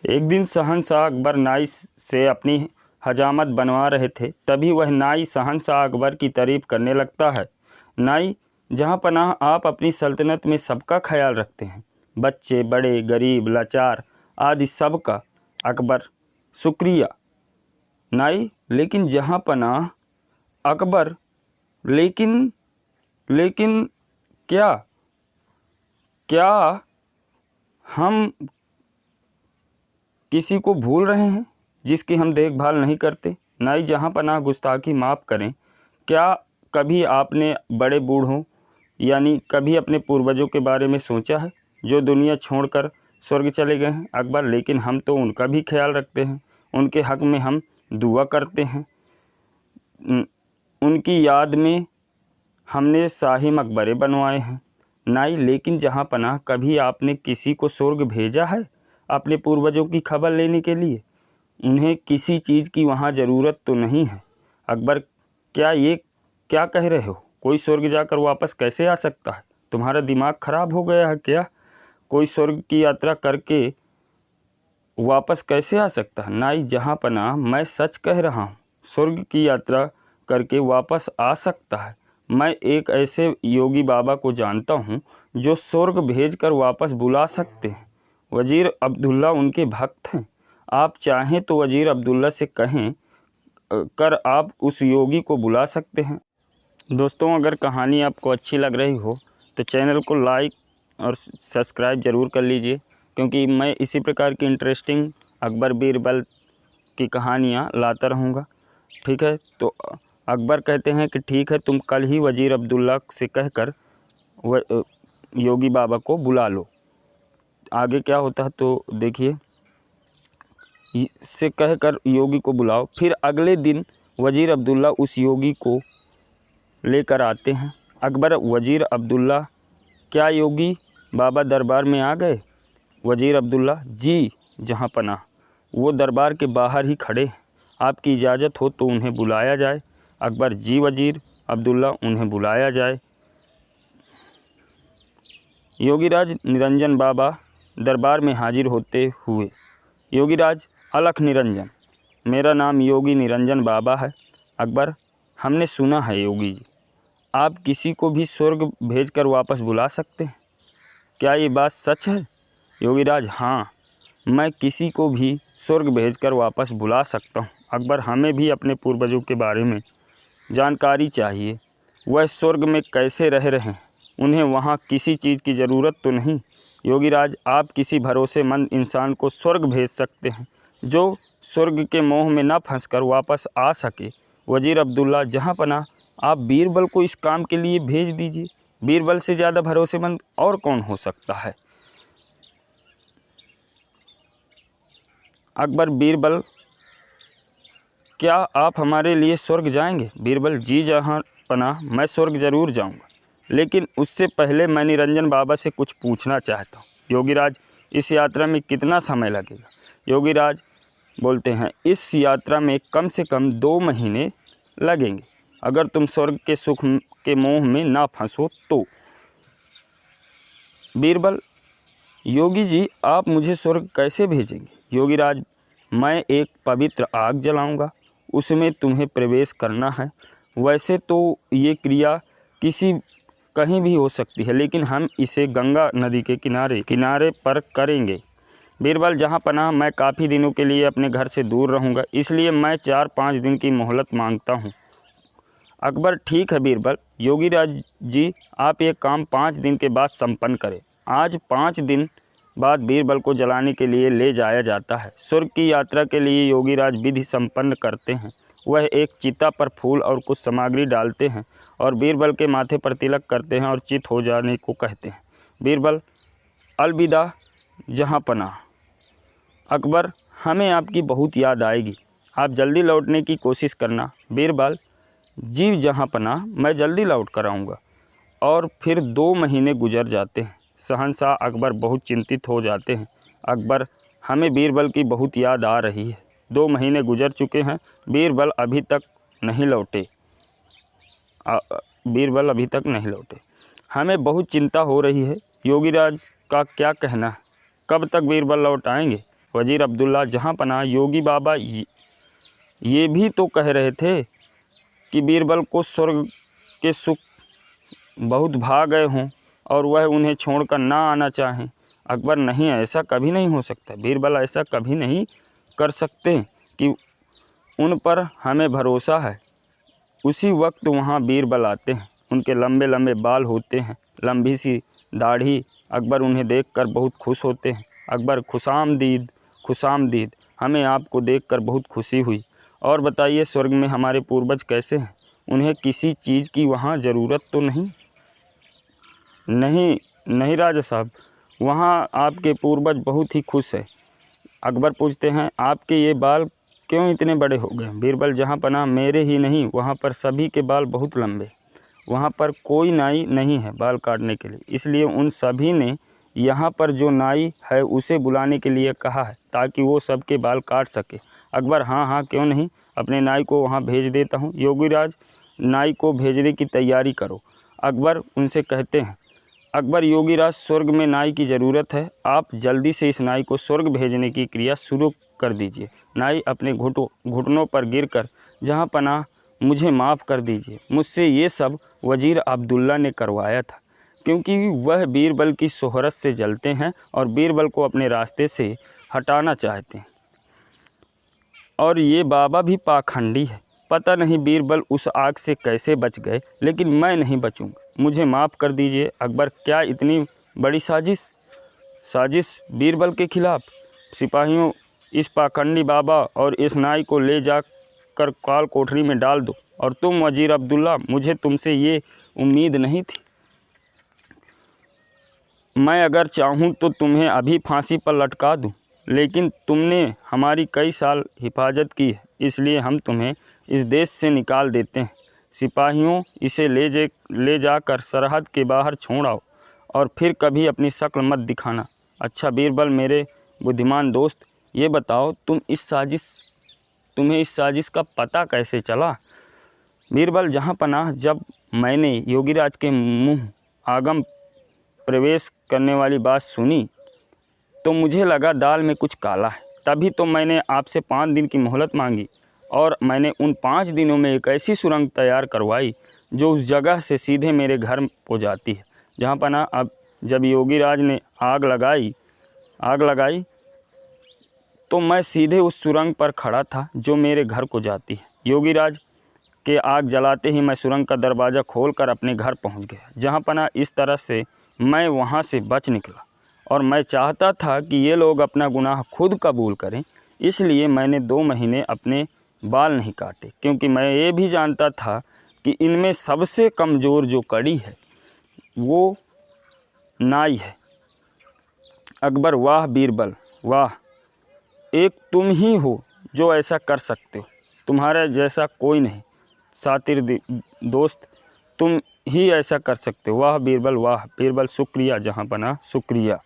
एक दिन शहंशाह अकबर नाई से अपनी हजामत बनवा रहे थे। तभी वह नाई शहंशाह अकबर की तारीफ़ करने लगता है। नाई, जहाँ पनाह आप अपनी सल्तनत में सबका ख्याल रखते हैं, बच्चे बड़े गरीब लाचार आदि सबका। अकबर, शुक्रिया नाई, लेकिन जहाँ पनाह। अकबर, लेकिन क्या क्या हम किसी को भूल रहे हैं जिसकी हम देखभाल नहीं करते? नाई, जहाँ पनाह गुस्ताखी माफ़ करें, क्या कभी आपने बड़े बूढ़ों यानी कभी अपने पूर्वजों के बारे में सोचा है जो दुनिया छोड़कर स्वर्ग चले गए हैं? अकबर, लेकिन हम तो उनका भी ख्याल रखते हैं, उनके हक़ में हम दुआ करते हैं, उनकी याद में हमने शाही मकबरे बनवाए हैं। नाई, लेकिन जहाँ पनाह कभी आपने किसी को स्वर्ग भेजा है अपने पूर्वजों की खबर लेने के लिए? उन्हें किसी चीज़ की वहाँ ज़रूरत तो नहीं है। अकबर, क्या कह रहे हो? कोई स्वर्ग जाकर वापस कैसे आ सकता है? तुम्हारा दिमाग खराब हो गया है क्या? कोई स्वर्ग की यात्रा करके वापस कैसे आ सकता है? नाई, जहाँ पनाह मैं सच कह रहा हूँ, स्वर्ग की यात्रा करके वापस आ सकता है। मैं एक ऐसे योगी बाबा को जानता हूँ जो स्वर्ग भेजकर वापस बुला सकते हैं। वज़ीर अब्दुल्ला उनके भक्त हैं। आप चाहें तो वज़ीर अब्दुल्ला से कहें कर आप उस योगी को बुला सकते हैं। दोस्तों, अगर कहानी आपको अच्छी लग रही हो तो चैनल को लाइक और सब्सक्राइब ज़रूर कर लीजिए, क्योंकि मैं इसी प्रकार की इंटरेस्टिंग अकबर बीरबल की कहानियाँ लाता रहूँगा। ठीक है, तो अकबर कहते हैं कि ठीक है, तुम कल ही वज़ीर अब्दुल्ला से कहकर योगी बाबा को बुला लो। आगे क्या होता है तो देखिए, से कहकर योगी को बुलाओ। फिर अगले दिन वज़ीर अब्दुल्ला उस योगी को लेकर आते हैं। अकबर, वज़ीर अब्दुल्ला, क्या योगी बाबा दरबार में आ गए? वज़ीर अब्दुल्ला, जी जहाँ पनाह, वो दरबार के बाहर ही खड़े हैं, आपकी इजाज़त हो तो उन्हें बुलाया जाए। अकबर, जी वज़ीर अब्दुल्ला, उन्हें बुलाया जाए। योगीराज निरंजन बाबा दरबार में हाजिर होते हुए, योगीराज, अलख निरंजन, मेरा नाम योगी निरंजन बाबा है। अकबर, हमने सुना है योगी जी, आप किसी को भी स्वर्ग भेजकर वापस बुला सकते हैं, क्या ये बात सच है? योगीराज, हाँ, मैं किसी को भी स्वर्ग भेजकर वापस बुला सकता हूँ। अकबर, हमें भी अपने पूर्वजों के बारे में जानकारी चाहिए। वह स्वर्ग में कैसे रह रहे हैं? उन्हें वहाँ किसी चीज़ की ज़रूरत तो नहीं? योगीराज, आप किसी भरोसेमंद इंसान को स्वर्ग भेज सकते हैं जो स्वर्ग के मोह में न फंसकर वापस आ सके। वज़ीर अब्दुल्ला, जहाँ पनाह, आप बीरबल को इस काम के लिए भेज दीजिए। बीरबल से ज़्यादा भरोसेमंद और कौन हो सकता है? अकबर, बीरबल, क्या आप हमारे लिए स्वर्ग जाएंगे? बीरबल, जी जहाँ पनाह, मैं स्वर्ग ज़रूर जाऊंगा, लेकिन उससे पहले मैं निरंजन बाबा से कुछ पूछना चाहता हूँ। योगीराज, इस यात्रा में कितना समय लगेगा? योगीराज बोलते हैं, इस यात्रा में कम से कम 2 महीने लगेंगे, अगर तुम स्वर्ग के सुख के मोह में ना फंसो तो। बीरबल, योगी जी, आप मुझे स्वर्ग कैसे भेजेंगे? योगीराज, मैं एक पवित्र आग जलाऊंगा, उसमें तुम्हें प्रवेश करना है। वैसे तो ये क्रिया कहीं भी हो सकती है, लेकिन हम इसे गंगा नदी के किनारे पर करेंगे। बीरबल, जहाँ पनाह, मैं काफ़ी दिनों के लिए अपने घर से दूर रहूँगा, इसलिए मैं 4-5 दिन की मोहलत मांगता हूँ। अकबर, ठीक है बीरबल। योगीराज जी, आप ये काम 5 दिन के बाद संपन्न करें। आज 5 दिन बाद बीरबल को जलाने के लिए ले जाया जाता है। स्वर्ग की यात्रा के लिए योगीराज विधि संपन्न करते हैं। वह एक चिता पर फूल और कुछ सामग्री डालते हैं और बीरबल के माथे पर तिलक करते हैं और चित हो जाने को कहते हैं। बीरबल, अलविदा जहाँ पनाह। अकबर, हमें आपकी बहुत याद आएगी, आप जल्दी लौटने की कोशिश करना। बीरबल, जी जहाँ पनाह, मैं जल्दी लौट कर आऊँगा। और फिर 2 महीने गुजर जाते हैं। शहंशाह अकबर बहुत चिंतित हो जाते हैं। अकबर, हमें बीरबल की बहुत याद आ रही है। 2 महीने गुजर चुके हैं, बीरबल अभी तक नहीं लौटे। हमें बहुत चिंता हो रही है। योगीराज का क्या कहना है, कब तक बीरबल लौट आएंगे? वजीर अब्दुल्ला जहाँ पनाह योगी बाबा ये भी तो कह रहे थे कि बीरबल को स्वर्ग के सुख बहुत भा गए हों और वह उन्हें छोड़कर ना आना चाहें। अकबर, नहीं, ऐसा कभी नहीं हो सकता। बीरबल ऐसा कभी नहीं कर सकते कि उन पर हमें भरोसा है। उसी वक्त वहाँ बीरबल आते हैं। उनके लंबे लंबे बाल होते हैं, लंबी सी दाढ़ी। अकबर उन्हें देखकर बहुत खुश होते हैं। अकबर, खुशामदीद, खुशामदीद, हमें आपको देखकर बहुत खुशी हुई। और बताइए, स्वर्ग में हमारे पूर्वज कैसे हैं? उन्हें किसी चीज़ की वहाँ ज़रूरत तो नहीं? नहीं नहीं राजा साहब, वहाँ आपके पूर्वज बहुत ही खुश है। अकबर पूछते हैं, आपके ये बाल क्यों इतने बड़े हो गए? बीरबल, जहाँ पनाह मेरे ही नहीं, वहाँ पर सभी के बाल बहुत लंबे। वहाँ पर कोई नाई नहीं है बाल काटने के लिए, इसलिए उन सभी ने यहाँ पर जो नाई है उसे बुलाने के लिए कहा है ताकि वो सबके बाल काट सके। अकबर, हाँ हाँ, क्यों नहीं, अपने नाई को वहाँ भेज देता हूँ। योगीराज, नाई को भेजने की तैयारी करो। अकबर उनसे कहते हैं, अकबर, योगीराज, स्वर्ग में नाई की ज़रूरत है। आप जल्दी से इस नाई को स्वर्ग भेजने की क्रिया शुरू कर दीजिए। नाई अपने घुटनों पर गिरकर, जहाँ पनाह, मुझे माफ़ कर दीजिए, मुझसे ये सब वजीर अब्दुल्ला ने करवाया था, क्योंकि वह बीरबल की शोहरत से जलते हैं और बीरबल को अपने रास्ते से हटाना चाहते हैं। और ये बाबा भी पाखंडी है। पता नहीं बीरबल उस आग से कैसे बच गए, लेकिन मैं नहीं बचूंगा। मुझे माफ़ कर दीजिए। अकबर, क्या इतनी बड़ी साजिश बीरबल के खिलाफ? सिपाहियों, इस पाखंडी बाबा और इस नाई को ले जाकर काल कोठरी में डाल दो। और तुम वजीर अब्दुल्ला, मुझे तुमसे ये उम्मीद नहीं थी। मैं अगर चाहूँ तो तुम्हें अभी फांसी पर लटका दूँ, लेकिन तुमने हमारी कई साल हिफाजत की है, इसलिए हम तुम्हें इस देश से निकाल देते हैं। सिपाहियों, इसे ले जाकर सरहद के बाहर छोड़ आओ और फिर कभी अपनी शक्ल मत दिखाना। अच्छा बीरबल, मेरे बुद्धिमान दोस्त, ये बताओ, तुम्हें इस साजिश का पता कैसे चला? बीरबल, जहाँ पनाह, जब मैंने योगीराज के मुँह आगम प्रवेश करने वाली बात सुनी तो मुझे लगा दाल में कुछ काला है। तभी तो मैंने आपसे 5 दिन की मोहलत मांगी और मैंने उन 5 दिनों में एक ऐसी सुरंग तैयार करवाई जो उस जगह से सीधे मेरे घर को जाती है। जहाँ पनाह, अब जब योगीराज ने आग लगाई तो मैं सीधे उस सुरंग पर खड़ा था जो मेरे घर को जाती है। योगीराज के आग जलाते ही मैं सुरंग का दरवाज़ा खोलकर अपने घर पहुंच गया। जहाँ पनाह, इस तरह से मैं वहां से बच निकला और मैं चाहता था कि ये लोग अपना गुनाह खुद कबूल करें, इसलिए मैंने 2 महीने अपने बाल नहीं काटे, क्योंकि मैं ये भी जानता था कि इनमें सबसे कमज़ोर जो कड़ी है वो नाई है। अकबर, वाह बीरबल वाह, एक तुम ही हो जो ऐसा कर सकते हो। तुम्हारे जैसा कोई नहीं। सातिर दोस्त, तुम ही ऐसा कर सकते हो। वाह बीरबल वाह। बीरबल, शुक्रिया जहाँ पनाह, शुक्रिया।